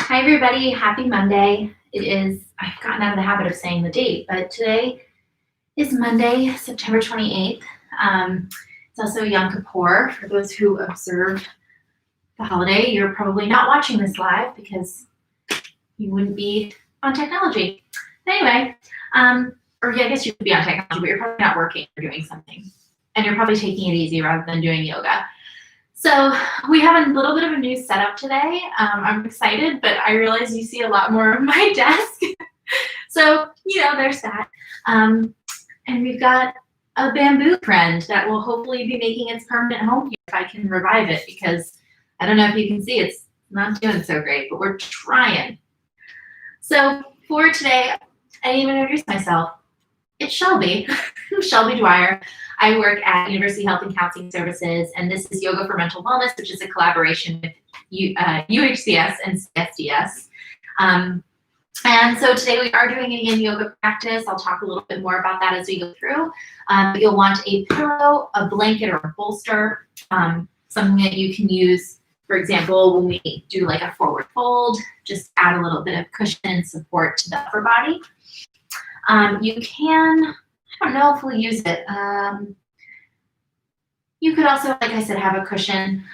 Hi everybody, happy Monday. I've gotten out of the habit of saying the date, but today is Monday, September 28th. It's also Yom Kippur. For those who observe the holiday, you're probably not watching this live because you wouldn't be on technology. Anyway, or yeah, I guess you would be on technology, but you're probably not working or doing something. And you're probably taking it easy rather than doing yoga. So we have a little bit of a new setup today. I'm excited, but I realize you see a lot more of my desk. So, there's that. And we've got a bamboo friend that will hopefully be making its permanent home here if I can revive it, because I don't know if you can see, it's not doing so great, but we're trying. So for today, I didn't even introduce myself. It's Shelby, Shelby Dwyer. I work at University Health and Counseling Services, and this is Yoga for Mental Wellness, which is a collaboration with UHCS and CSDS. And so today we are doing a yin yoga practice. I'll talk a little bit more about that as we go through. You'll want a pillow, a blanket, or a bolster, something that you can use, for example, when we do like a forward fold, just add a little bit of cushion and support to the upper body. You can, I don't know if we'll use it. You could also, like I said, have a cushion.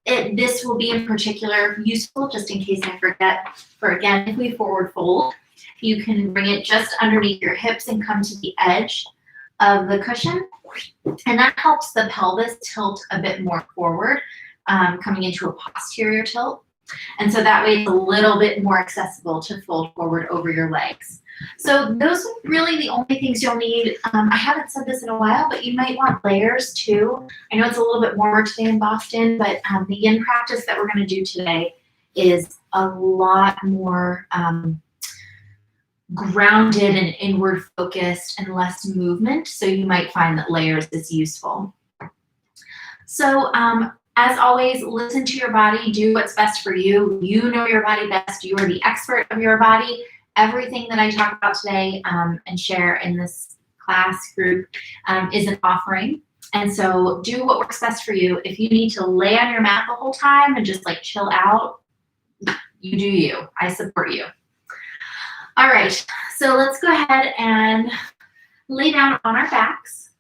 This will be in particular useful just in case I forget. For again, if we forward fold, you can bring it just underneath your hips and come to the edge of the cushion. And that helps the pelvis tilt a bit more forward, coming into a posterior tilt. And so that way it's a little bit more accessible to fold forward over your legs. So those are really the only things you'll need. I haven't said this in a while, but you might want layers too. I know it's a little bit warmer today in Boston, but the yin practice that we're going to do today is a lot more grounded and inward focused and less movement. So you might find that layers is useful. So as always, listen to your body, do what's best for you. You know your body best. You are the expert of your body. Everything that I talk about today and share in this class group is an offering. And so do what works best for you. If you need to lay on your mat the whole time and just like chill out, you do you. I support you. All right, so let's go ahead and lay down on our backs.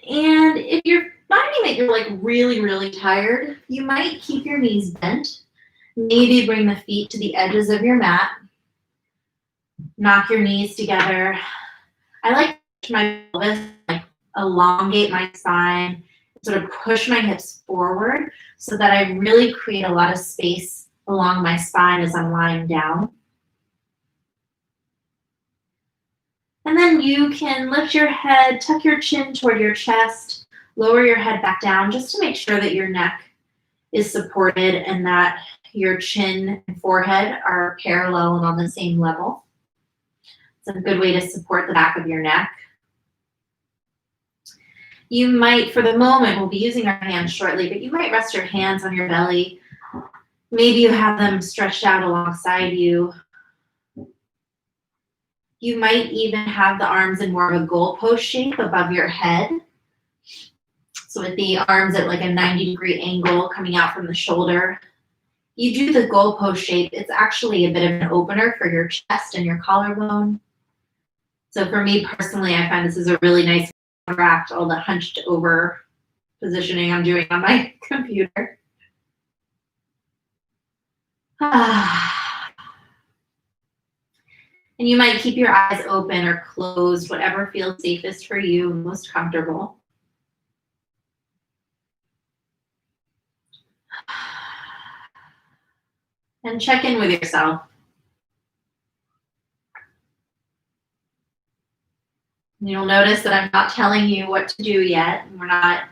And if you're finding that you're like really, really tired, you might keep your knees bent. Maybe bring the feet to the edges of your mat. Knock your knees together. I like to push my pelvis, like elongate my spine, sort of push my hips forward so that I really create a lot of space along my spine as I'm lying down. And then you can lift your head, tuck your chin toward your chest, lower your head back down just to make sure that your neck is supported and that your chin and forehead are parallel and on the same level. It's a good way to support the back of your neck. You might, for the moment, we'll be using our hands shortly, but you might rest your hands on your belly. Maybe you have them stretched out alongside you. You might even have the arms in more of a goalpost shape above your head. So with the arms at like a 90-degree angle coming out from the shoulder. You do the goalpost shape, it's actually a bit of an opener for your chest and your collarbone. So for me personally, I find this is a really nice counteract all the hunched over positioning I'm doing on my computer. And you might keep your eyes open or closed, whatever feels safest for you, most comfortable. And check in with yourself. You'll notice that I'm not telling you what to do yet. We're not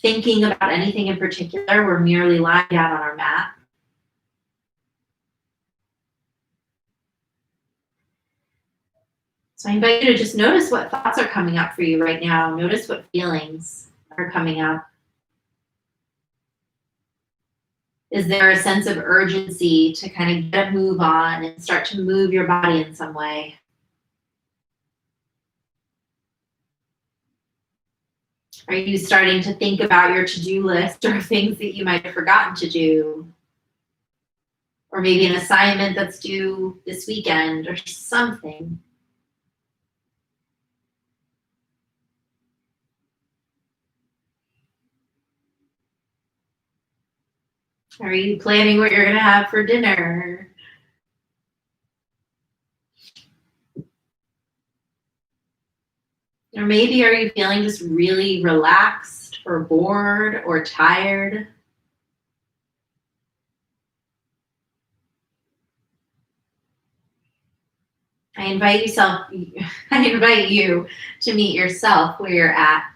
thinking about anything in particular. We're merely lying down on our mat. So I invite you to just notice what thoughts are coming up for you right now. Notice what feelings are coming up. Is there a sense of urgency to kind of get a move on and start to move your body in some way? Are you starting to think about your to-do list or things that you might have forgotten to do? Or maybe an assignment that's due this weekend or something. Are you planning what you're going to have for dinner? Or maybe are you feeling just really relaxed or bored or tired? I invite you to meet yourself where you're at.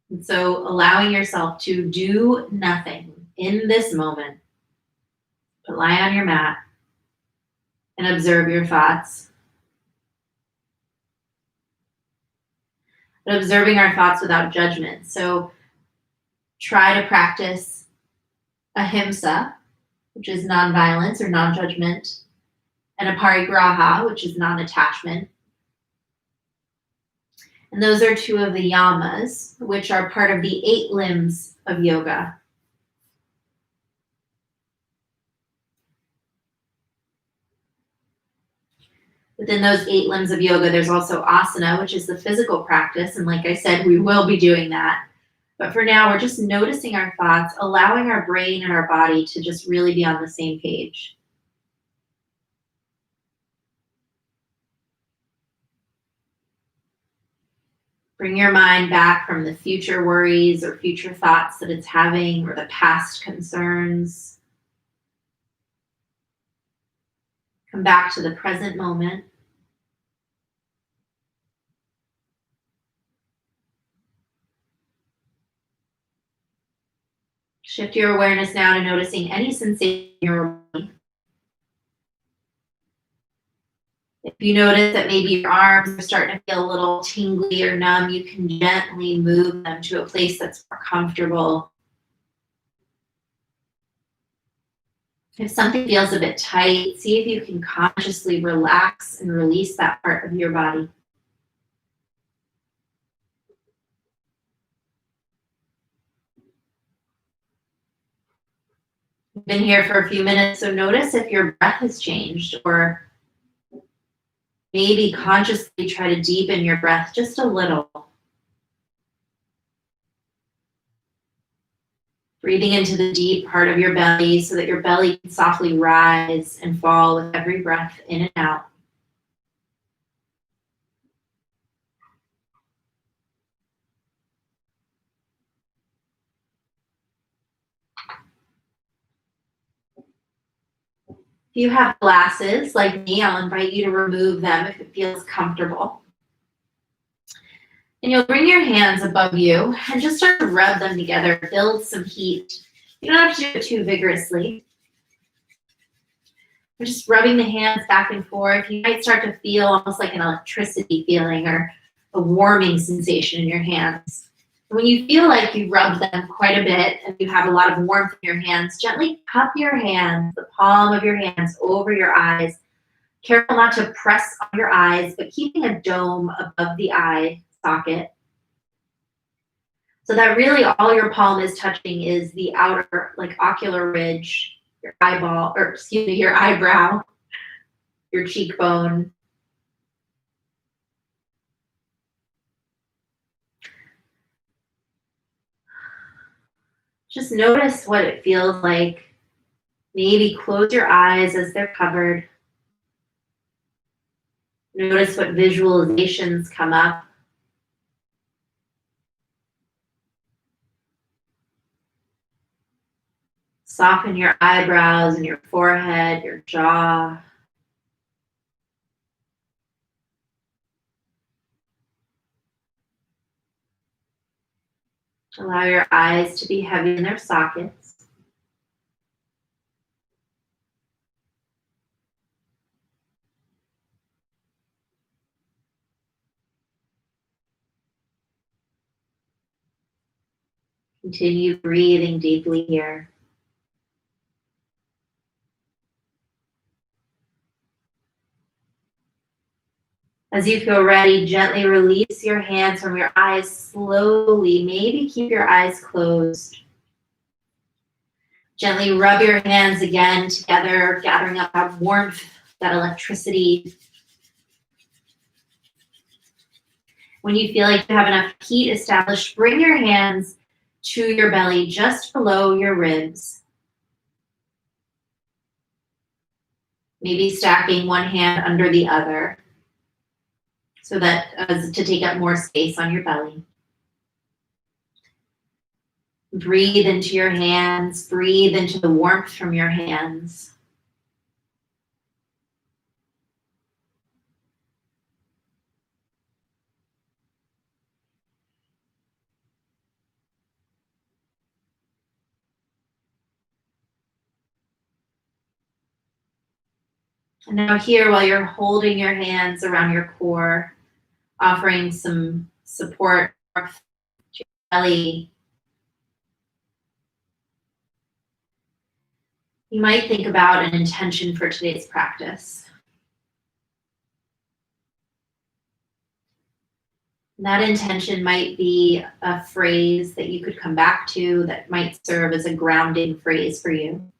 And so allowing yourself to do nothing in this moment, but lie on your mat and observe your thoughts. But observing our thoughts without judgment. So try to practice ahimsa, which is nonviolence or non-judgment, and aparigraha, which is non-attachment. And those are two of the yamas, which are part of the 8 limbs of yoga. Within those 8 limbs of yoga, there's also asana, which is the physical practice. And like I said, we will be doing that. But for now, we're just noticing our thoughts, allowing our brain and our body to just really be on the same page. Bring your mind back from the future worries or future thoughts that it's having or the past concerns. Come back to the present moment. Shift your awareness now to noticing any sensation in your body. If you notice that maybe your arms are starting to feel a little tingly or numb, you can gently move them to a place that's more comfortable. If something feels a bit tight, see if you can consciously relax and release that part of your body. You've been here for a few minutes, so notice if your breath has changed, or maybe consciously try to deepen your breath just a little. Breathing into the deep part of your belly so that your belly can softly rise and fall with every breath in and out. If you have glasses like me, I'll invite you to remove them if it feels comfortable. And you'll bring your hands above you and just start to rub them together, build some heat. You don't have to do it too vigorously. We're just rubbing the hands back and forth. You might start to feel almost like an electricity feeling or a warming sensation in your hands. When you feel like you rub them quite a bit and you have a lot of warmth in your hands, gently cup your hands, the palm of your hands over your eyes. Careful not to press on your eyes, but keeping a dome above the eye socket. So that really all your palm is touching is the outer, like ocular ridge, your eyeball, or excuse me, your eyebrow, your cheekbone. Just notice what it feels like. Maybe close your eyes as they're covered. Notice what visualizations come up. Soften your eyebrows and your forehead, your jaw. Allow your eyes to be heavy in their sockets. Continue breathing deeply here. As you feel ready, gently release your hands from your eyes slowly. Maybe keep your eyes closed. Gently rub your hands again together, gathering up that warmth, that electricity. When you feel like you have enough heat established, bring your hands to your belly, just below your ribs. Maybe stacking one hand under the other so that as to take up more space on your belly. Breathe into your hands, breathe into the warmth from your hands. And now here, while you're holding your hands around your core, offering some support to your belly, you might think about an intention for today's practice. And that intention might be a phrase that you could come back to that might serve as a grounding phrase for you.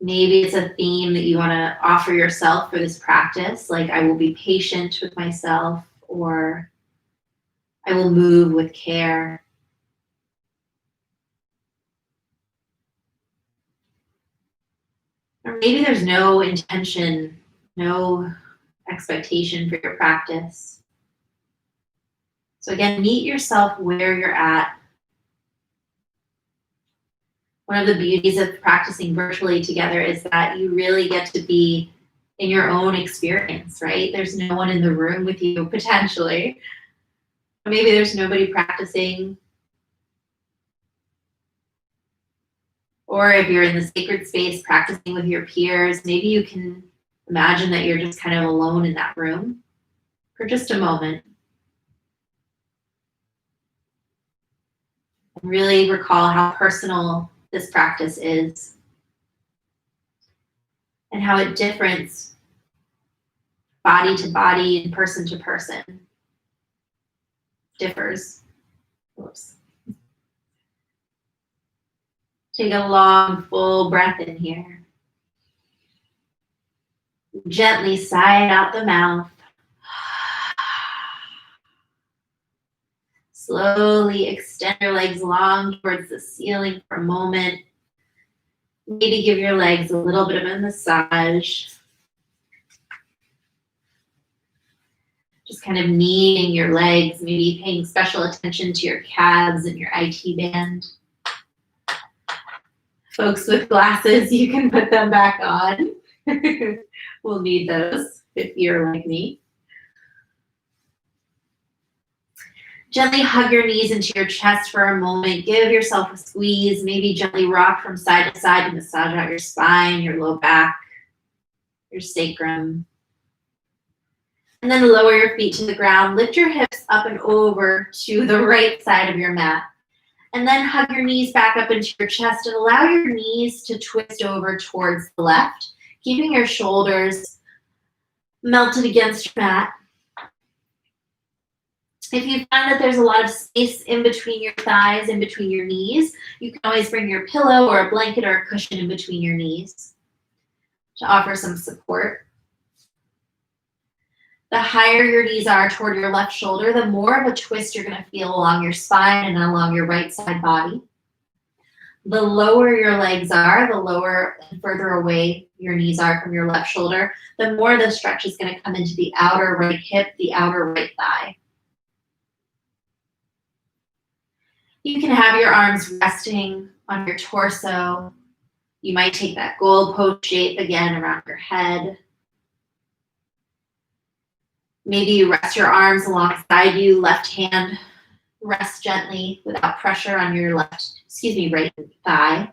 Maybe it's a theme that you want to offer yourself for this practice, like I will be patient with myself, or I will move with care. Or maybe there's no intention, no expectation for your practice. So again, meet yourself where you're at. One of the beauties of practicing virtually together is that you really get to be in your own experience, right? There's no one in the room with you, potentially. Maybe there's nobody practicing. Or if you're in the sacred space practicing with your peers, maybe you can imagine that you're just kind of alone in that room for just a moment. And really recall how personal this practice is and how it differs body to body and person to person. Differs. Oops. Take a long, full breath in here. Gently sigh out the mouth. Slowly extend your legs long towards the ceiling for a moment. Maybe give your legs a little bit of a massage. Just kind of kneading your legs, maybe paying special attention to your calves and your IT band. Folks with glasses, you can put them back on. We'll need those if you're like me. Gently hug your knees into your chest for a moment. Give yourself a squeeze. Maybe gently rock from side to side to massage out your spine, your low back, your sacrum. And then lower your feet to the ground. Lift your hips up and over to the right side of your mat. And then hug your knees back up into your chest and allow your knees to twist over towards the left, keeping your shoulders melted against your mat. If you find that there's a lot of space in between your thighs, in between your knees, you can always bring your pillow or a blanket or a cushion in between your knees to offer some support. The higher your knees are toward your left shoulder, the more of a twist you're going to feel along your spine and along your right side body. The lower your legs are, the lower and further away your knees are from your left shoulder, the more the stretch is going to come into the outer right hip, the outer right thigh. You can have your arms resting on your torso. You might take that goalpost shape again around your head. Maybe you rest your arms alongside you, left hand rest gently without pressure on your right thigh.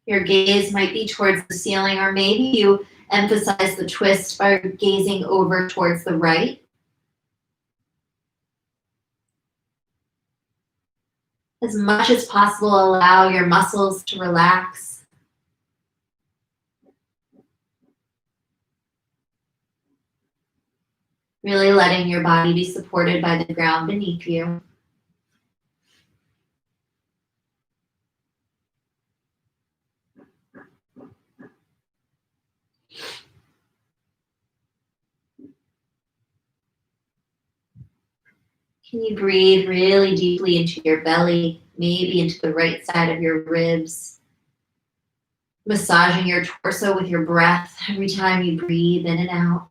Your gaze might be towards the ceiling, or maybe you emphasize the twist by gazing over towards the right. As much as possible, allow your muscles to relax. Really letting your body be supported by the ground beneath you. Can you breathe really deeply into your belly, maybe into the right side of your ribs, massaging your torso with your breath every time you breathe in and out.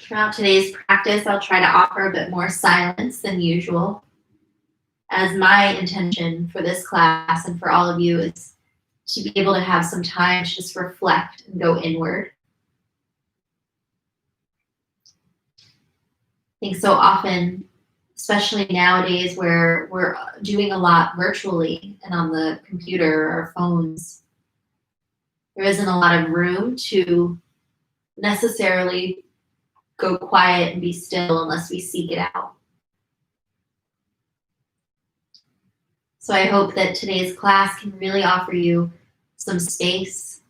Throughout today's practice, I'll try to offer a bit more silence than usual, as my intention for this class and for all of you is to be able to have some time to just reflect and go inward. I think so often, especially nowadays where we're doing a lot virtually and on the computer or phones, there isn't a lot of room to necessarily go quiet and be still unless we seek it out. So I hope that today's class can really offer you some space,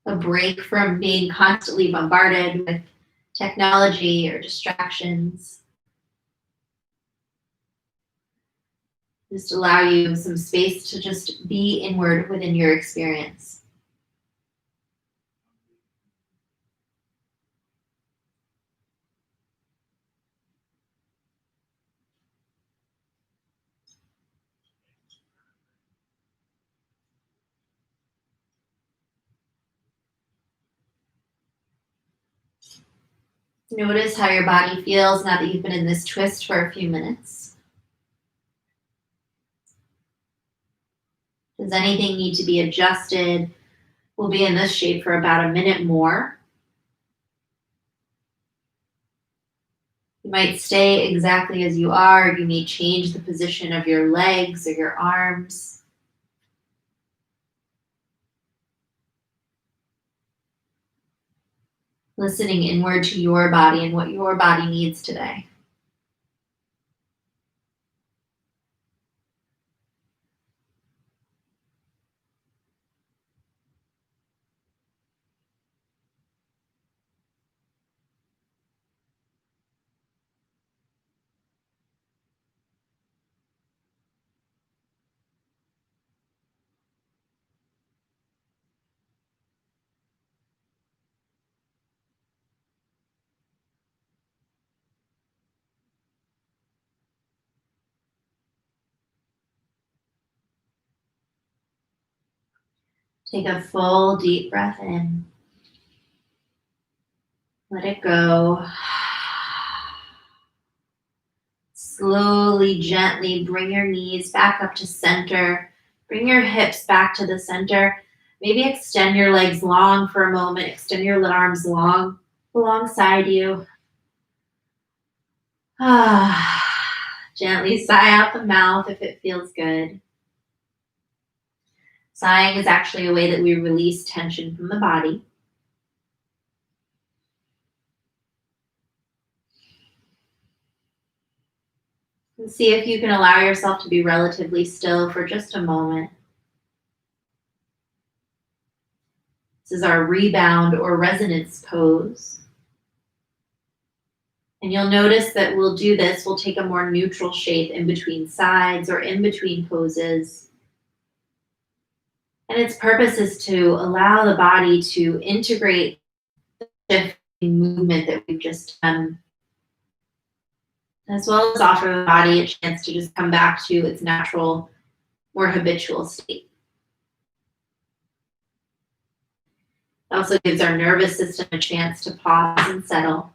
a break from being constantly bombarded with technology or distractions. Just allow you some space to just be inward within your experience. Notice how your body feels now that you've been in this twist for a few minutes. Does anything need to be adjusted? We'll be in this shape for about a minute more. You might stay exactly as you are. You may change the position of your legs or your arms. Listening inward to your body and what your body needs today. Take a full deep breath in. Let it go. Slowly, gently bring your knees back up to center. Bring your hips back to the center. Maybe extend your legs long for a moment. Extend your arms long alongside you. Gently sigh out the mouth if it feels good. Sighing is actually a way that we release tension from the body. And see if you can allow yourself to be relatively still for just a moment. This is our rebound or resonance pose. And you'll notice that we'll do this, we'll take a more neutral shape in between sides or in between poses. And its purpose is to allow the body to integrate the shifting movement that we've just done, as well as offer the body a chance to just come back to its natural, more habitual state. It also gives our nervous system a chance to pause and settle.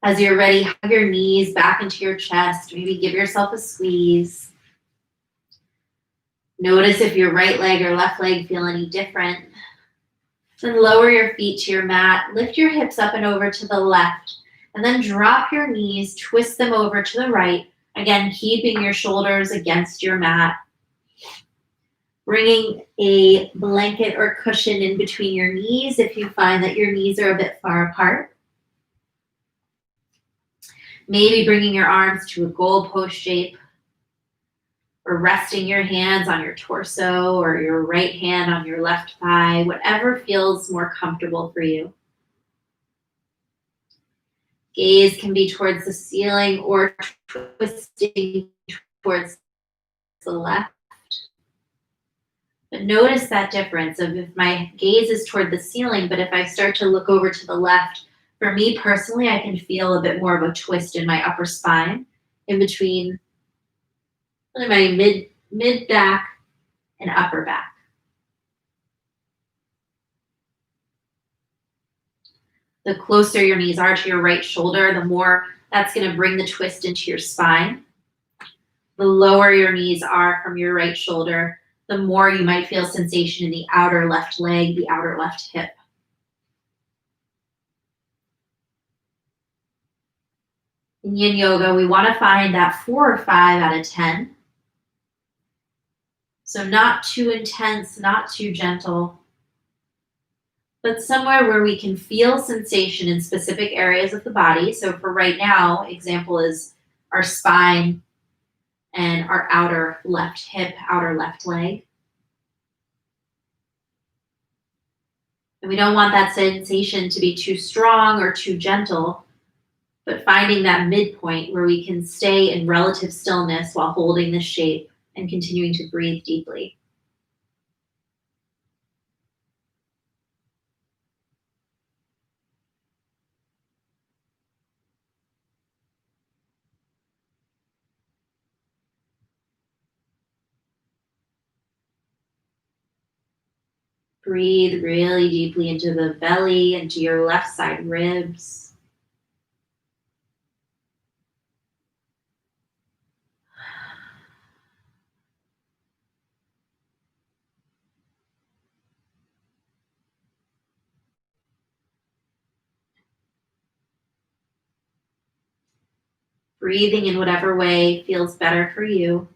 As you're ready, hug your knees back into your chest. Maybe give yourself a squeeze. Notice if your right leg or left leg feel any different. Then lower your feet to your mat. Lift your hips up and over to the left. And then drop your knees, twist them over to the right. Again, keeping your shoulders against your mat. Bringing a blanket or cushion in between your knees if you find that your knees are a bit far apart. Maybe bringing your arms to a goalpost shape, or resting your hands on your torso or your right hand on your left thigh, whatever feels more comfortable for you. Gaze can be towards the ceiling or twisting towards the left. But notice that difference of if my gaze is toward the ceiling, but if I start to look over to the left, for me personally, I can feel a bit more of a twist in my upper spine in between really my mid back and upper back. The closer your knees are to your right shoulder, the more that's going to bring the twist into your spine. The lower your knees are from your right shoulder, the more you might feel sensation in the outer left leg, the outer left hip. In yin yoga, we want to find that 4 or 5 out of 10. So not too intense, not too gentle, but somewhere where we can feel sensation in specific areas of the body. So for right now, example is our spine and our outer left hip, outer left leg. And we don't want that sensation to be too strong or too gentle, but finding that midpoint where we can stay in relative stillness while holding the shape and continuing to breathe deeply. Breathe really deeply into the belly, into your left side ribs. Breathing in whatever way feels better for you.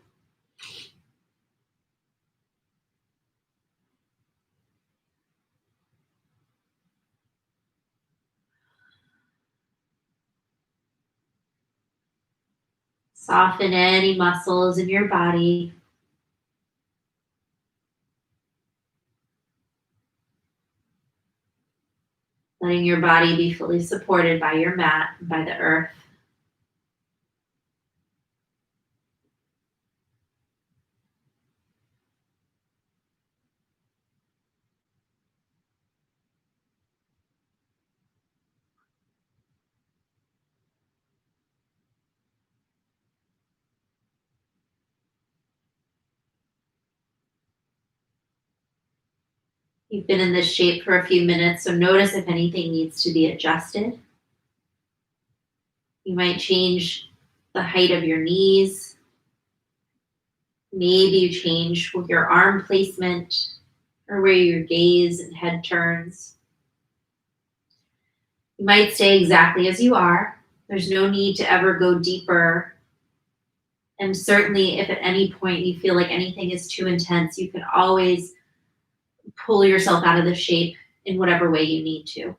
Soften any muscles in your body. Letting your body be fully supported by your mat, by the earth. You've been in this shape for a few minutes, so notice if anything needs to be adjusted. You might change the height of your knees. Maybe you change your arm placement or where your gaze and head turns. You might stay exactly as you are. There's no need to ever go deeper. And certainly if at any point you feel like anything is too intense, you can always pull yourself out of the shape in whatever way you need to.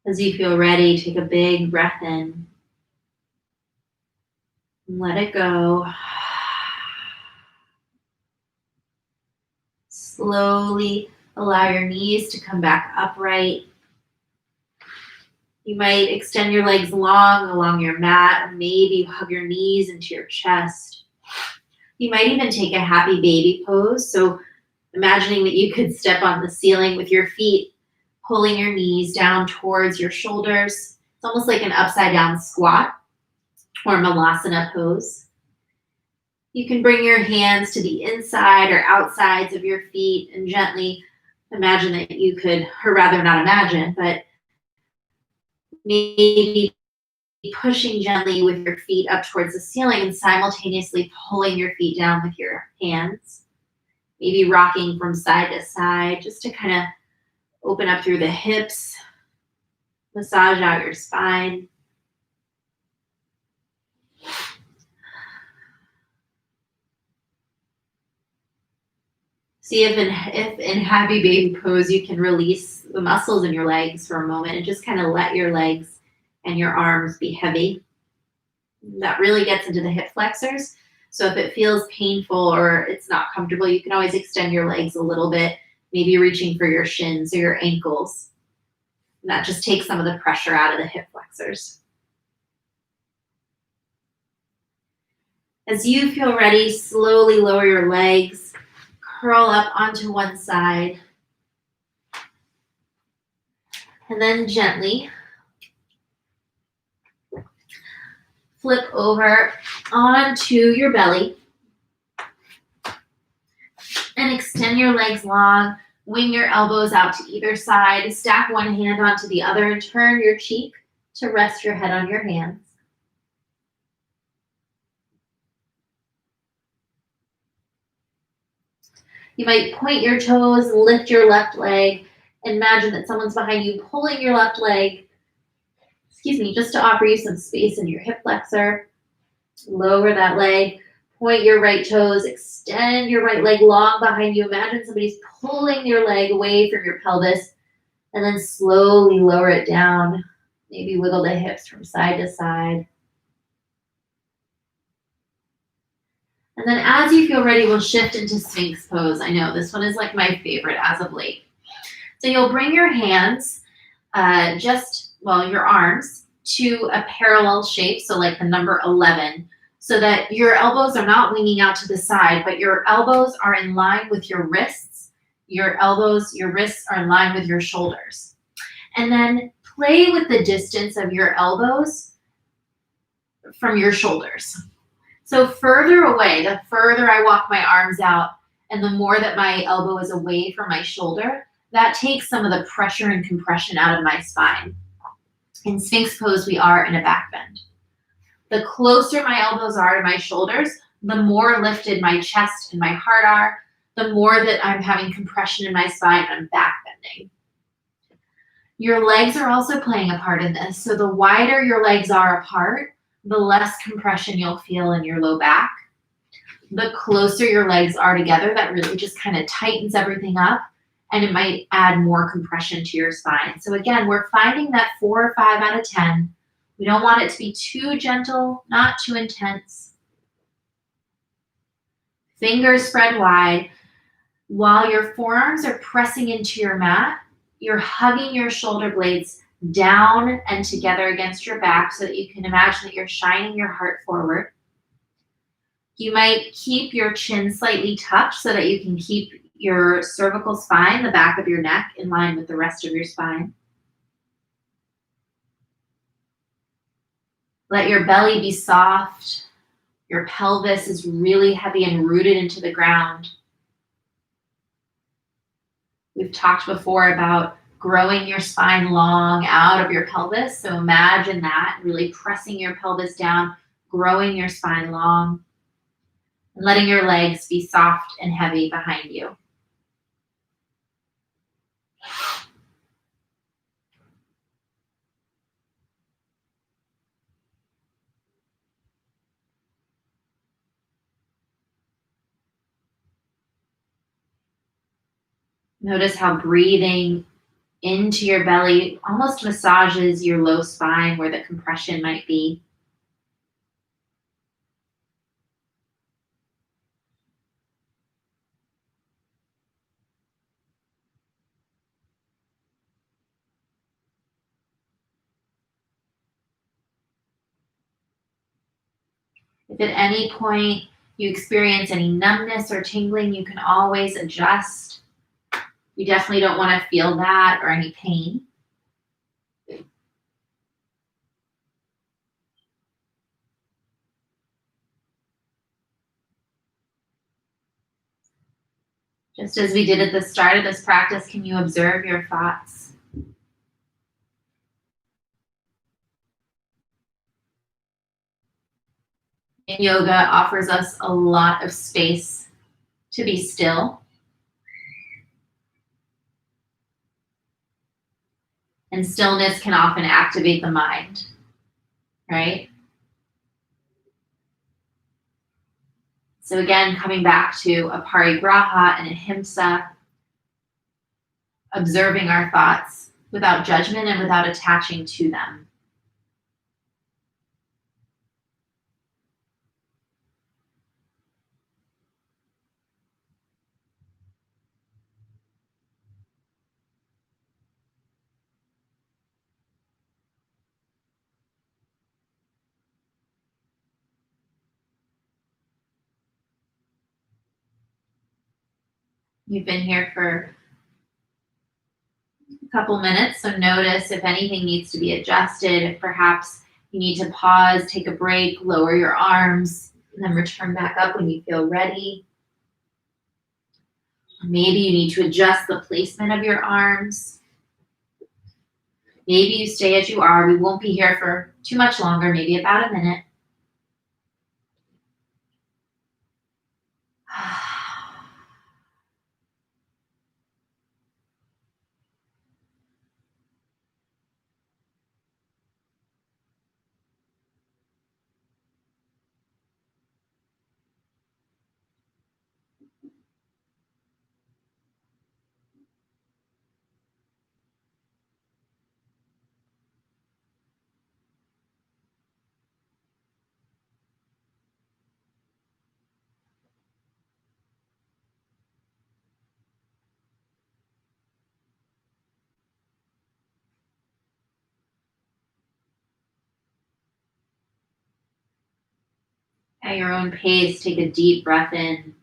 As you feel ready, take a big breath in. Let it go. Slowly Allow your knees to come back upright. You might extend your legs long along your mat, or maybe hug your knees into your chest. You might even take a happy baby pose. So imagining that you could step on the ceiling with your feet, pulling your knees down towards your shoulders. It's almost like an upside down squat or malasana pose. You can bring your hands to the inside or outsides of your feet and gently imagine that you could, or rather not imagine, but maybe pushing gently with your feet up towards the ceiling and simultaneously pulling your feet down with your hands. Maybe rocking from side to side just to kind of open up through the hips, massage out your spine. See if in happy baby pose you can release the muscles in your legs for a moment and just kind of let your legs and your arms be heavy. That really gets into the hip flexors. So if it feels painful or it's not comfortable, you can always extend your legs a little bit, maybe reaching for your shins or your ankles. And that just takes some of the pressure out of the hip flexors. As you feel ready, slowly lower your legs, curl up onto one side, and then gently flip over onto your belly and extend your legs long. Wing your elbows out to either side. Stack one hand onto the other and turn your cheek to rest your head on your hands. You might point your toes, lift your left leg. Imagine that someone's behind you pulling your left leg, just to offer you some space in your hip flexor. Lower that leg, point your right toes, extend your right leg long behind you. Imagine somebody's pulling your leg away from your pelvis, and then slowly lower it down. Maybe wiggle the hips from side to side. And then as you feel ready, we'll shift into Sphinx pose. I know this one is like my favorite as of late. So you'll bring your hands, your arms to a parallel shape, so like the number 11, so that your elbows are not winging out to the side, but your elbows are in line with your wrists. Your wrists are in line with your shoulders. And then play with the distance of your elbows from your shoulders. So further away, the further I walk my arms out, and the more that my elbow is away from my shoulder, that takes some of the pressure and compression out of my spine. In Sphinx pose, we are in a back bend. The closer my elbows are to my shoulders, the more lifted my chest and my heart are, the more that I'm having compression in my spine and I'm back bending. Your legs are also playing a part in this. So the wider your legs are apart, the less compression you'll feel in your low back. The closer your legs are together, that really just kind of tightens everything up, and it might add more compression to your spine. So again, we're finding that 4 or 5 out of 10. We don't want it to be too gentle, not too intense. Fingers spread wide. While your forearms are pressing into your mat, you're hugging your shoulder blades down and together against your back so that you can imagine that you're shining your heart forward. You might keep your chin slightly tucked so that you can keep your cervical spine, the back of your neck, in line with the rest of your spine. Let your belly be soft. Your pelvis is really heavy and rooted into the ground. We've talked before about growing your spine long out of your pelvis. So imagine that, really pressing your pelvis down, growing your spine long, and letting your legs be soft and heavy behind you. Notice how breathing into your belly almost massages your low spine where the compression might be. If at any point you experience any numbness or tingling, you can always adjust. You definitely don't want to feel that or any pain. Just as we did at the start of this practice, can you observe your thoughts? And yoga offers us a lot of space to be still. And stillness can often activate the mind, right? So again, coming back to a parigraha and ahimsa, observing our thoughts without judgment and without attaching to them. You've been here for a couple minutes, so notice if anything needs to be adjusted, if perhaps you need to pause, take a break, lower your arms, and then return back up when you feel ready. Maybe you need to adjust the placement of your arms. Maybe you stay as you are. We won't be here for too much longer, maybe about a minute. At your own pace, take a deep breath in.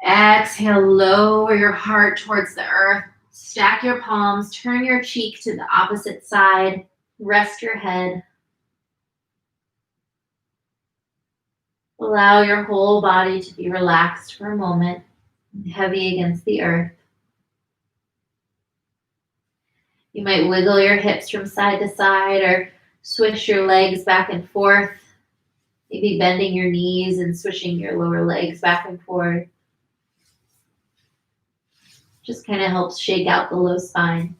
Exhale, lower your heart towards the earth. Stack your palms, turn your cheek to the opposite side. Rest your head. Allow your whole body to be relaxed for a moment, heavy against the earth. You might wiggle your hips from side to side or swish your legs back and forth. Maybe bending your knees and swishing your lower legs back and forth. Just kind of helps shake out the low spine.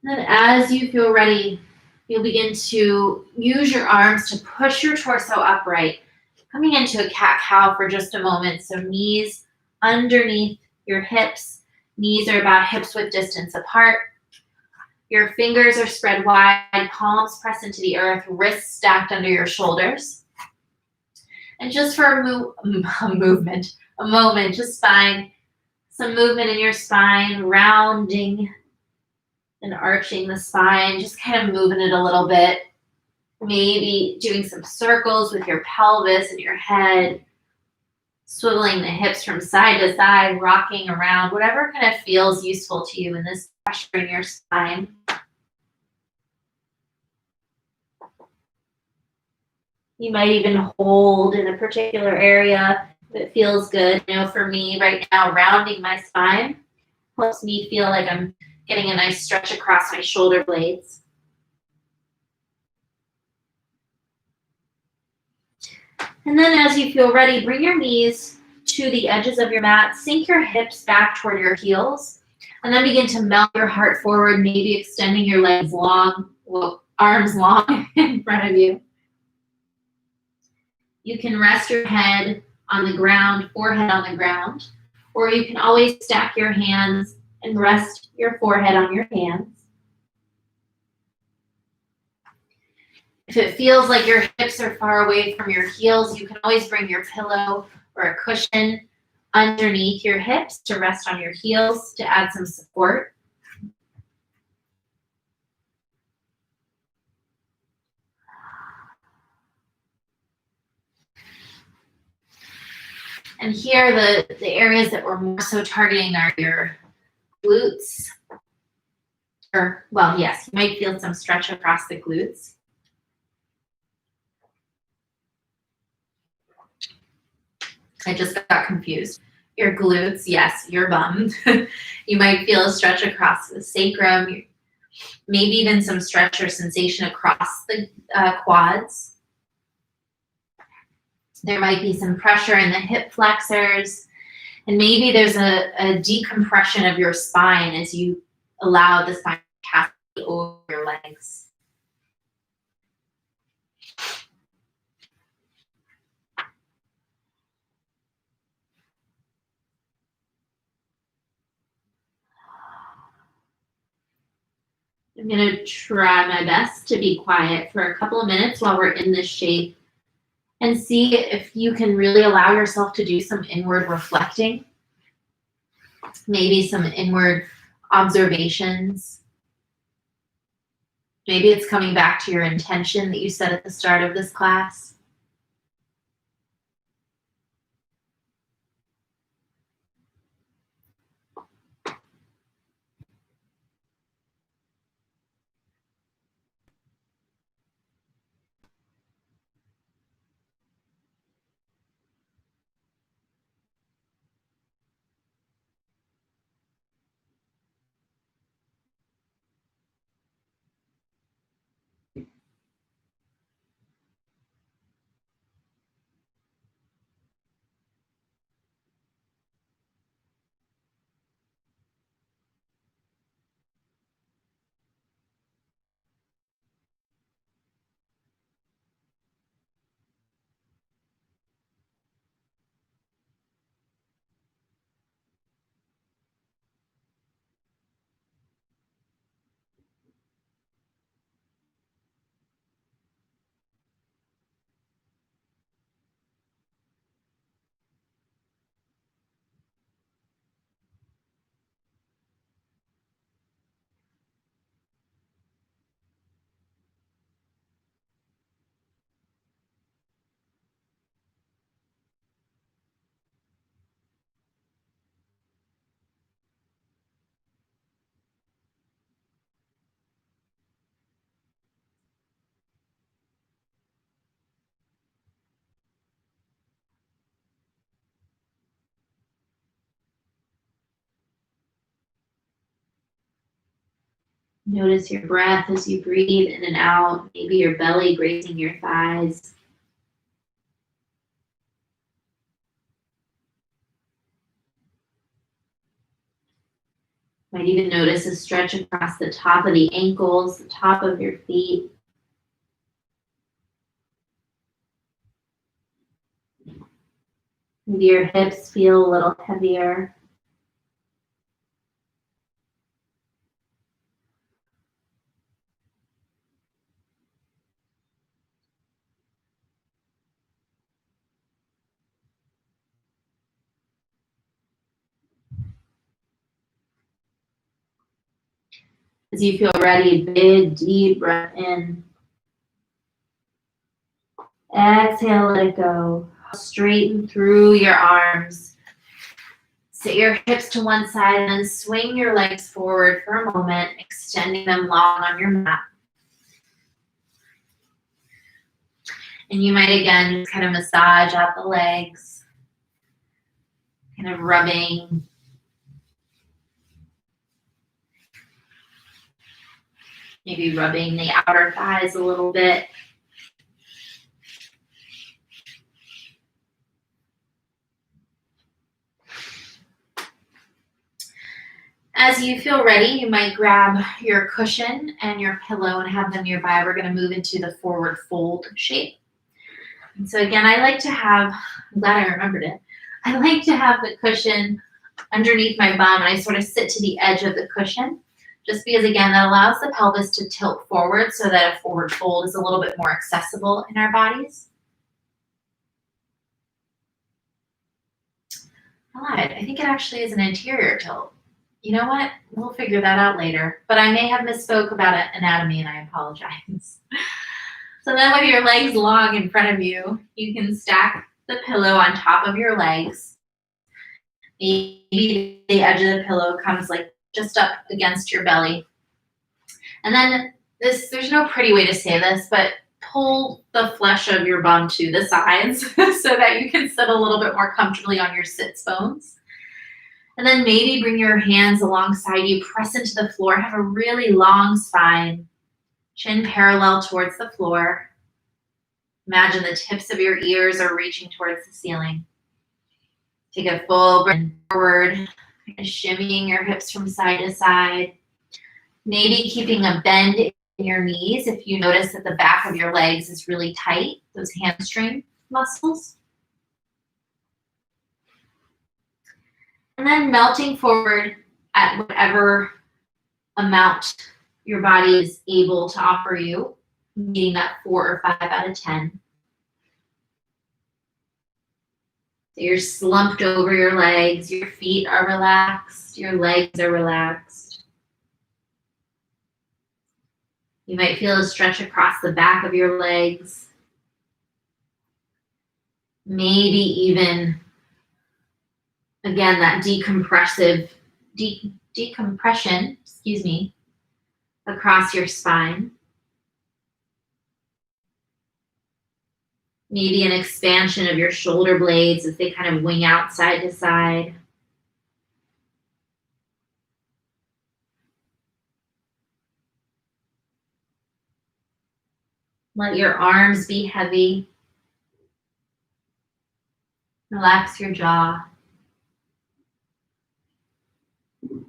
And then as you feel ready, you'll begin to use your arms to push your torso upright, coming into a cat-cow for just a moment. So knees underneath your hips. Knees are about hips-width distance apart. Your fingers are spread wide, palms press into the earth, wrists stacked under your shoulders. And just for a moment, just find some movement in your spine, rounding and arching the spine, just kind of moving it a little bit. Maybe doing some circles with your pelvis and your head, swiveling the hips from side to side, rocking around, whatever kind of feels useful to you in this pressure in your spine. You might even hold in a particular area if it feels good. You know, for me right now, rounding my spine helps me feel like I'm getting a nice stretch across my shoulder blades. And then as you feel ready, bring your knees to the edges of your mat, sink your hips back toward your heels, and then begin to melt your heart forward, maybe extending your legs long, arms long in front of you. You can rest your head on the ground, forehead on the ground, or you can always stack your hands and rest your forehead on your hands. If it feels like your hips are far away from your heels, you can always bring your pillow or a cushion underneath your hips to rest on your heels to add some support. And here, the areas that we're more so targeting are your glutes. Or, well, yes, you might feel some stretch across the glutes. I just got confused. Your glutes, yes, your bum. You might feel a stretch across the sacrum, maybe even some stretch or sensation across the quads. There might be some pressure in the hip flexors, and maybe there's a decompression of your spine as you allow the spine to cascade over your legs. I'm going to try my best to be quiet for a couple of minutes while we're in this shape and see if you can really allow yourself to do some inward reflecting, maybe some inward observations. Maybe it's coming back to your intention that you set at the start of this class. Notice your breath as you breathe in and out, maybe your belly grazing your thighs. Might even notice a stretch across the top of the ankles, the top of your feet. Maybe your hips feel a little heavier. As you feel ready, big, deep breath in. Exhale, let it go. Straighten through your arms. Sit your hips to one side and then swing your legs forward for a moment, extending them long on your mat. And you might again just kind of massage out the legs, kind of rubbing. Maybe rubbing the outer thighs a little bit. As you feel ready, you might grab your cushion and your pillow and have them nearby. We're going to move into the forward fold shape. And so again, I like to have, I'm glad I remembered it. I like to have the cushion underneath my bum and I sort of sit to the edge of the cushion. Just because, again, that allows the pelvis to tilt forward so that a forward fold is a little bit more accessible in our bodies. I think it actually is an anterior tilt. You know what? We'll figure that out later. But I may have misspoke about anatomy, and I apologize. So then with your legs long in front of you, you can stack the pillow on top of your legs. Maybe the edge of the pillow comes like just up against your belly. And then there's no pretty way to say this, but pull the flesh of your bum to the sides so that you can sit a little bit more comfortably on your sits bones. And then maybe bring your hands alongside you, press into the floor, have a really long spine, chin parallel towards the floor. Imagine the tips of your ears are reaching towards the ceiling. Take a full breath forward, kind of shimmying your hips from side to side. Maybe keeping a bend in your knees if you notice that the back of your legs is really tight, those hamstring muscles. And then melting forward at whatever amount your body is able to offer you, meeting that 4 or 5 out of 10. So you're slumped over your legs, your feet are relaxed, your legs are relaxed. You might feel a stretch across the back of your legs. Maybe even, again, that decompression, across your spine. Maybe an expansion of your shoulder blades as they kind of wing out side to side. Let your arms be heavy. Relax your jaw.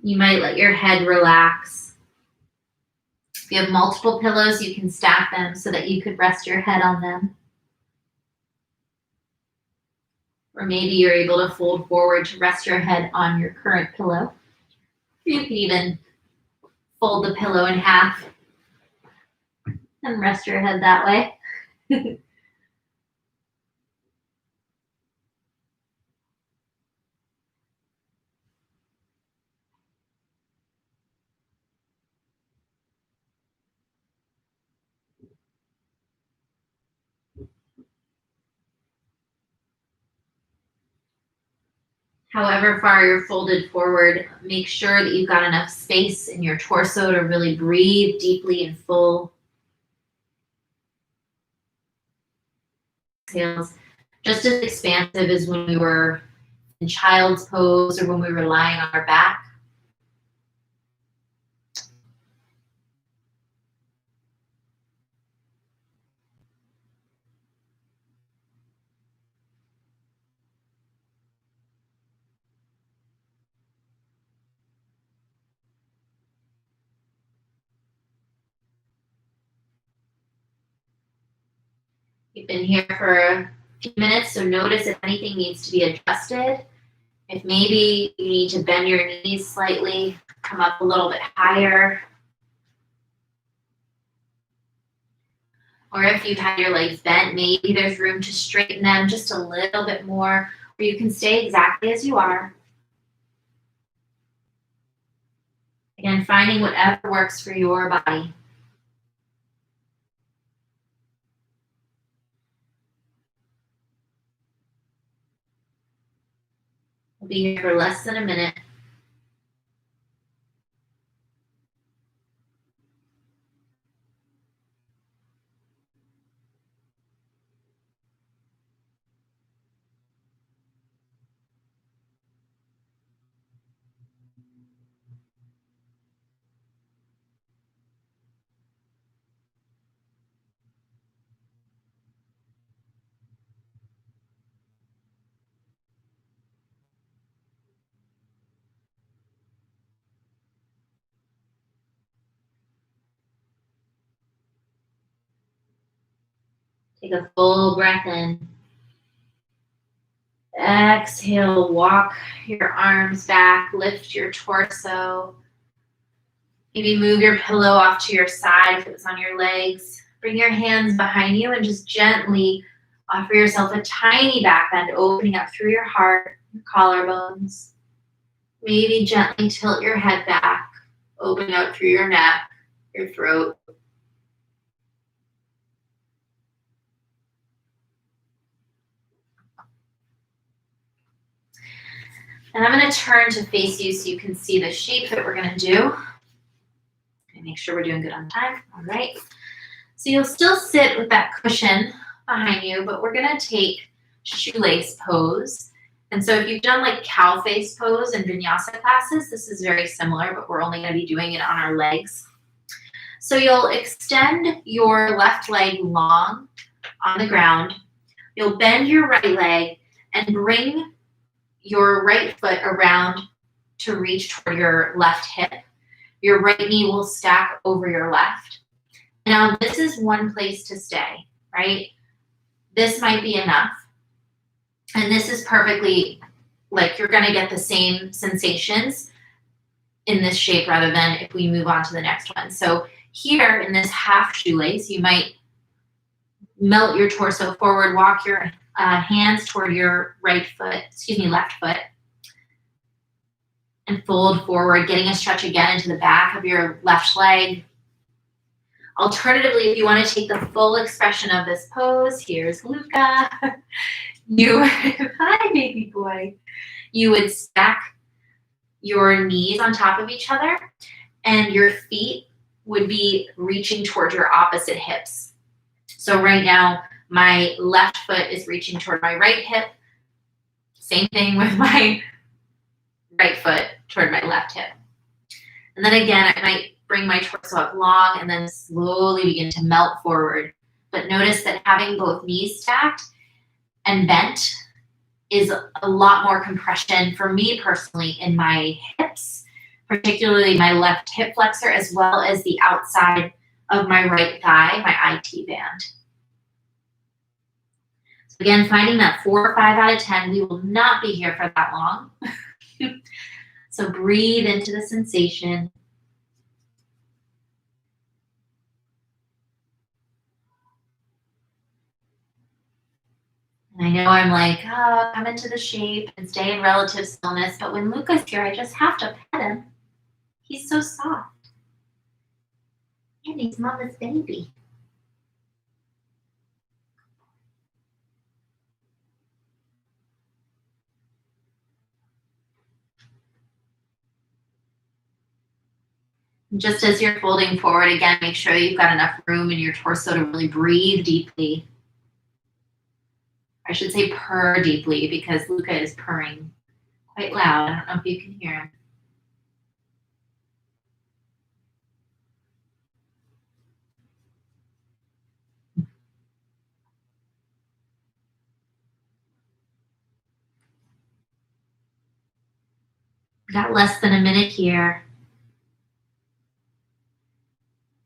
You might let your head relax. If you have multiple pillows, you can stack them so that you could rest your head on them. Or maybe you're able to fold forward to rest your head on your current pillow. You can even fold the pillow in half and rest your head that way. However far you're folded forward, make sure that you've got enough space in your torso to really breathe deeply and full. Exhales, just as expansive as when we were in child's pose or when we were lying on our back. You've been here for a few minutes, so notice if anything needs to be adjusted. If maybe you need to bend your knees slightly, come up a little bit higher. Or if you've had your legs bent, maybe there's room to straighten them just a little bit more, or you can stay exactly as you are. Again, finding whatever works for your body. We'll be here for less than a minute. Take a full breath in. Exhale, walk your arms back, lift your torso. Maybe move your pillow off to your side if it was on your legs. Bring your hands behind you and just gently offer yourself a tiny back bend, opening up through your heart. your collarbones. Maybe gently tilt your head back, open out through your neck, your throat. And I'm going to turn to face you so you can see the shape that we're going to do. And make sure we're doing good on time. All right. So you'll still sit with that cushion behind you, but we're going to take shoelace pose. And so if you've done like cow face pose in vinyasa classes, this is very similar, but we're only going to be doing it on our legs. So you'll extend your left leg long on the ground. You'll bend your right leg and bring your right foot around to reach toward your left hip. Your right knee will stack over your left. Now, this is one place to stay, right? This might be enough. And this is perfectly, like, you're going to get the same sensations in this shape rather than if we move on to the next one. So here in this half shoelace, you might melt your torso forward, walk your hands toward your left foot, and fold forward, getting a stretch again into the back of your left leg. Alternatively, if you want to take the full expression of this pose, here's Luca. Hi, baby boy. You would stack your knees on top of each other, and your feet would be reaching towards your opposite hips. So right now, my left foot is reaching toward my right hip. Same thing with my right foot toward my left hip. And then again, I might bring my torso up long and then slowly begin to melt forward. But notice that having both knees stacked and bent is a lot more compression for me personally in my hips, particularly my left hip flexor, as well as the outside of my right thigh, my IT band. So again, finding that 4 or 5 out of 10, we will not be here for that long. So breathe into the sensation. And I know I'm like, oh, come into the shape and stay in relative stillness. But when Luca's here, I just have to pet him. He's so soft. And he's mama's baby. Just as you're folding forward, again, make sure you've got enough room in your torso to really breathe deeply. I should say purr deeply because Luca is purring quite loud. I don't know if you can hear him. Got less than a minute here.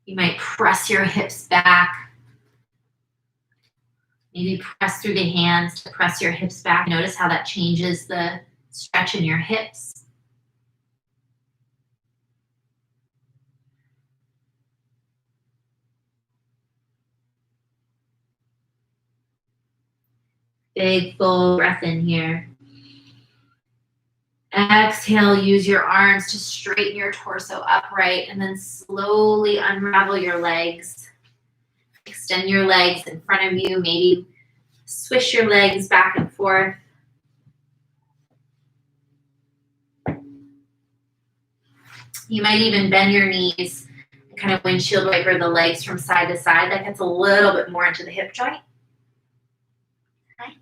You might press your hips back. Maybe press through the hands to press your hips back. Notice how that changes the stretch in your hips. Big, full breath in here. Exhale, use your arms to straighten your torso upright and then slowly unravel your legs. Extend your legs in front of you. Maybe swish your legs back and forth. You might even bend your knees and kind of windshield wiper the legs from side to side. That gets a little bit more into the hip joint. Okay.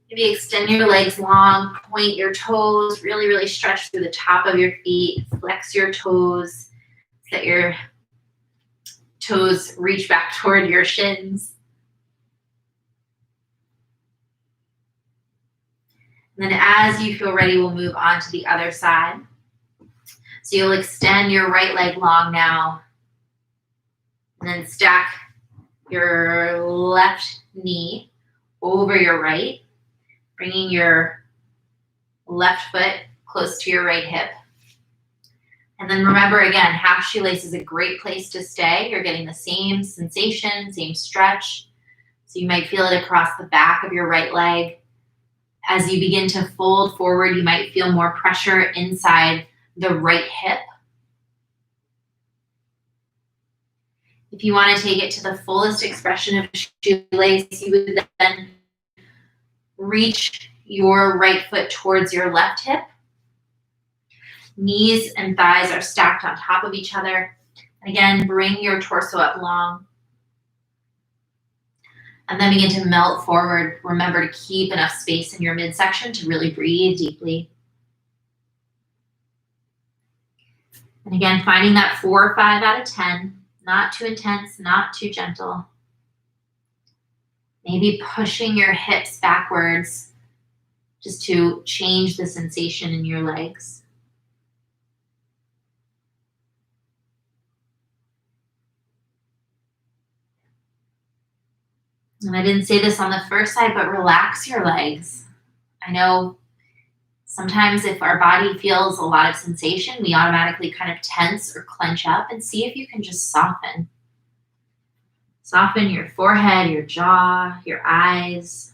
Maybe extend your legs long, point your toes, really, really stretch through the top of your feet, flex your toes, so that your toes reach back toward your shins. And then as you feel ready, we'll move on to the other side. So you'll extend your right leg long now, and then stack your left knee over your right, bringing your left foot close to your right hip. And then remember, again, half shoelace is a great place to stay. You're getting the same sensation, same stretch. So you might feel it across the back of your right leg. As you begin to fold forward, you might feel more pressure inside the right hip. If you want to take it to the fullest expression of shoelace, you would then reach your right foot towards your left hip. Knees and thighs are stacked on top of each other. And again, bring your torso up long. And then begin to melt forward. Remember to keep enough space in your midsection to really breathe deeply. And again, finding that 4 or 5 out of 10. Not too intense, not too gentle. Maybe pushing your hips backwards just to change the sensation in your legs. And I didn't say this on the first side, but relax your legs. I know sometimes if our body feels a lot of sensation, we automatically kind of tense or clench up, and see if you can just soften. Soften your forehead, your jaw, your eyes.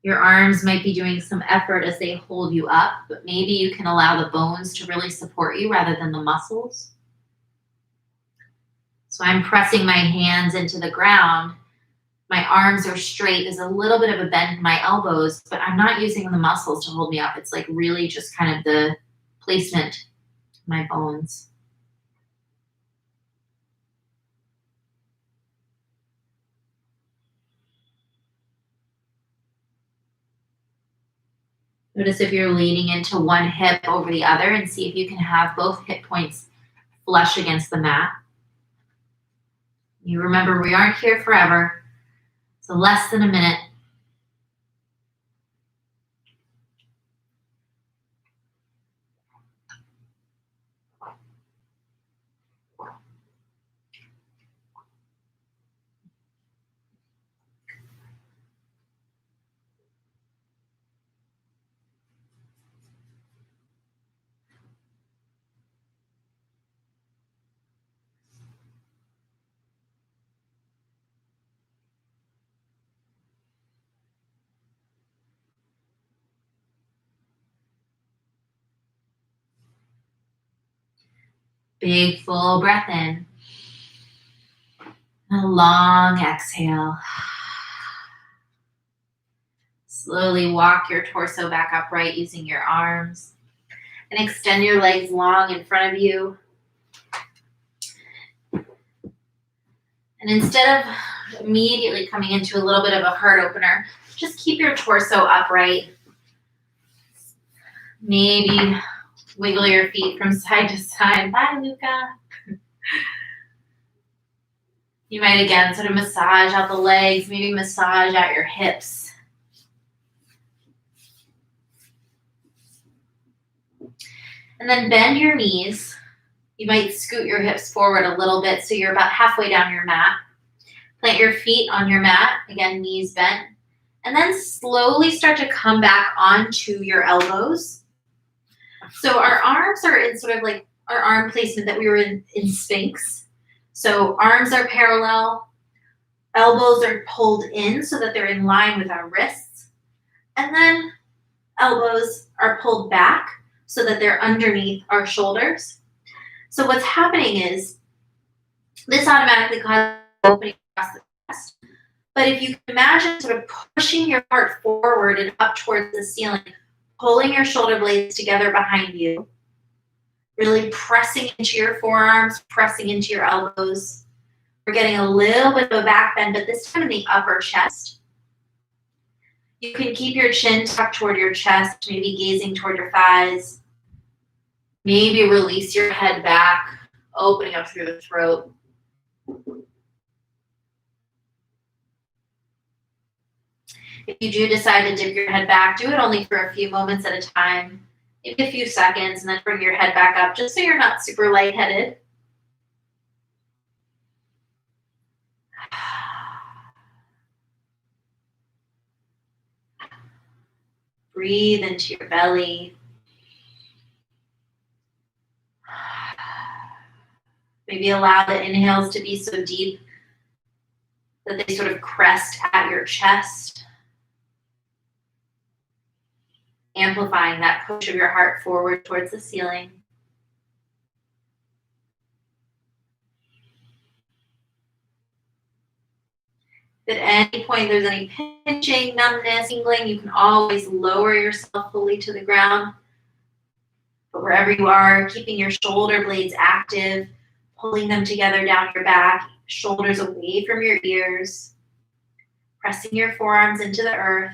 Your arms might be doing some effort as they hold you up, but maybe you can allow the bones to really support you rather than the muscles. So I'm pressing my hands into the ground. My arms are straight. There's a little bit of a bend in my elbows, but I'm not using the muscles to hold me up. It's like really just kind of the placement of my bones. Notice if you're leaning into one hip over the other, and see if you can have both hip points flush against the mat. You remember, we aren't here forever, so less than a minute. Big full breath in. A long exhale. Slowly walk your torso back upright using your arms. And extend your legs long in front of you. And instead of immediately coming into a little bit of a heart opener, just keep your torso upright. Maybe wiggle your feet from side to side. Bye, Luca. You might again sort of massage out the legs, maybe massage out your hips. And then bend your knees. You might scoot your hips forward a little bit so you're about halfway down your mat. Plant your feet on your mat, again, knees bent. And then slowly start to come back onto your elbows. So our arms are in sort of like our arm placement that we were in Sphinx. So arms are parallel, elbows are pulled in so that they're in line with our wrists. And then elbows are pulled back so that they're underneath our shoulders. So what's happening is this automatically causes opening across the chest. But if you can imagine sort of pushing your heart forward and up towards the ceiling, pulling your shoulder blades together behind you, really pressing into your forearms, pressing into your elbows. We're getting a little bit of a back bend, but this time in the upper chest. You can keep your chin tucked toward your chest, maybe gazing toward your thighs. Maybe release your head back, opening up through the throat. If you do decide to dip your head back, do it only for a few moments at a time, maybe a few seconds, and then bring your head back up just so you're not super lightheaded. Breathe into your belly. Maybe allow the inhales to be so deep that they sort of crest at your chest, amplifying that push of your heart forward towards the ceiling. If at any point there's any pinching, numbness, tingling, you can always lower yourself fully to the ground. But wherever you are, keeping your shoulder blades active, pulling them together down your back, shoulders away from your ears, pressing your forearms into the earth.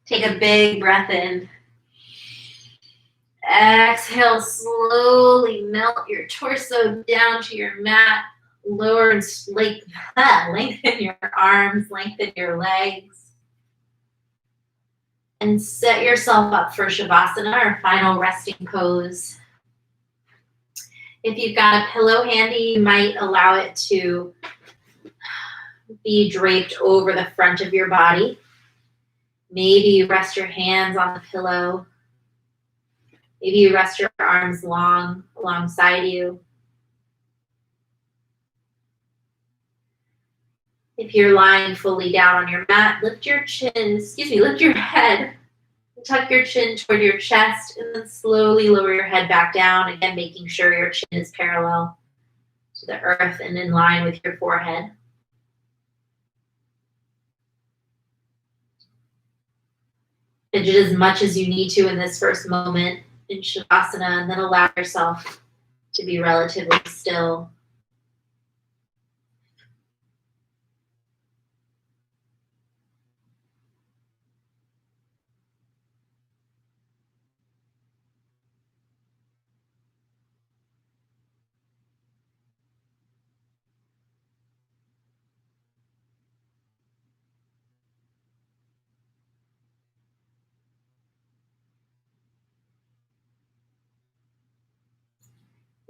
Take a big breath in. Exhale, slowly melt your torso down to your mat. Lower and lengthen your arms, lengthen your legs. And set yourself up for Shavasana, or final resting pose. If you've got a pillow handy, you might allow it to be draped over the front of your body. Maybe you rest your hands on the pillow. Maybe you rest your arms long alongside you. If you're lying fully down on your mat, lift your head. Tuck your chin toward your chest and then slowly lower your head back down, again making sure your chin is parallel to the earth and in line with your forehead. Fidget as much as you need to in this first moment in Shavasana, and then allow yourself to be relatively still.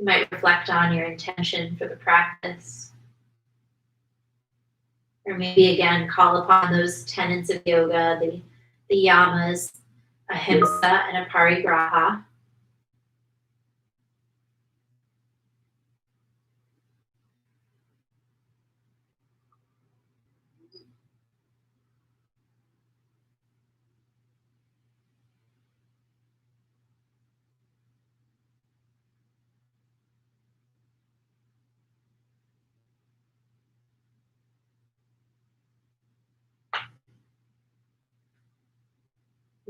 You might reflect on your intention for the practice. Or maybe again, call upon those tenets of yoga, the yamas, ahimsa and aparigraha.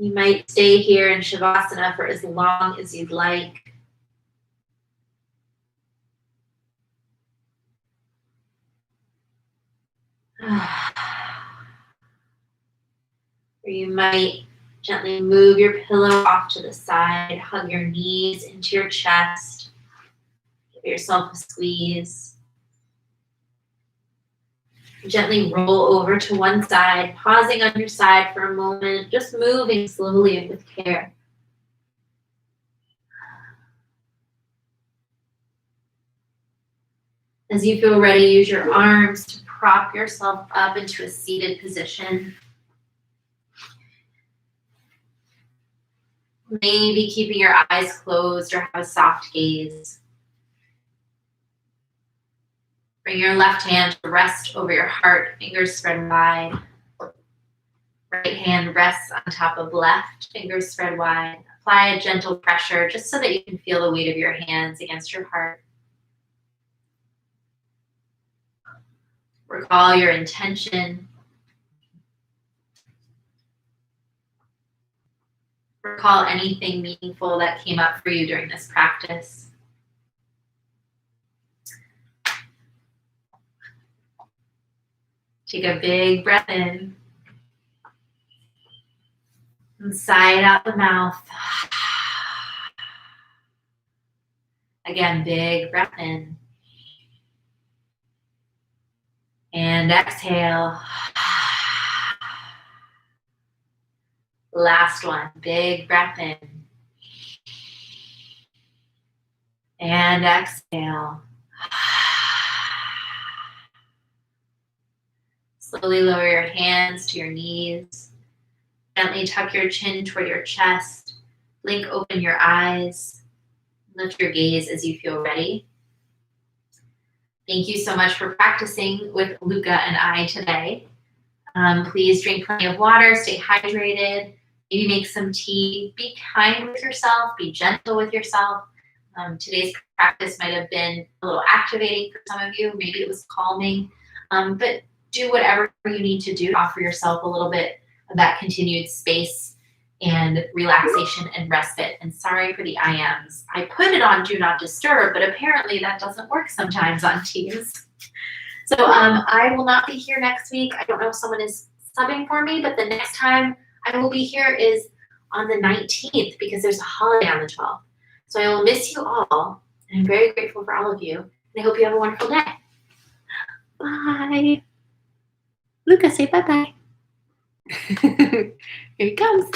You might stay here in Shavasana for as long as you'd like. Or you might gently move your pillow off to the side, hug your knees into your chest, give yourself a squeeze. Gently roll over to one side, pausing on your side for a moment, just moving slowly and with care. As you feel ready, use your arms to prop yourself up into a seated position. Maybe keeping your eyes closed or have a soft gaze. Bring your left hand to rest over your heart, fingers spread wide. Right hand rests on top of left, fingers spread wide. Apply a gentle pressure just so that you can feel the weight of your hands against your heart. Recall your intention. Recall anything meaningful that came up for you during this practice. Take a big breath in and sigh it out the mouth. Again, big breath in. And exhale. Last one, big breath in. And exhale. Slowly lower your hands to your knees. Gently tuck your chin toward your chest. Blink open your eyes. Lift your gaze as you feel ready. Thank you so much for practicing with Luca and I today. Please drink plenty of water, stay hydrated, maybe make some tea. Be kind with yourself, be gentle with yourself. Today's practice might have been a little activating for some of you. Maybe it was calming, but do whatever you need to do to offer yourself a little bit of that continued space and relaxation and respite. And sorry for the IMs. I put it on Do Not Disturb, but apparently that doesn't work sometimes on Teams. So I will not be here next week. I don't know if someone is subbing for me, but the next time I will be here is on the 19th because there's a holiday on the 12th. So I will miss you all, and I'm very grateful for all of you. And I hope you have a wonderful day. Bye. Luca, say bye-bye. Here he comes.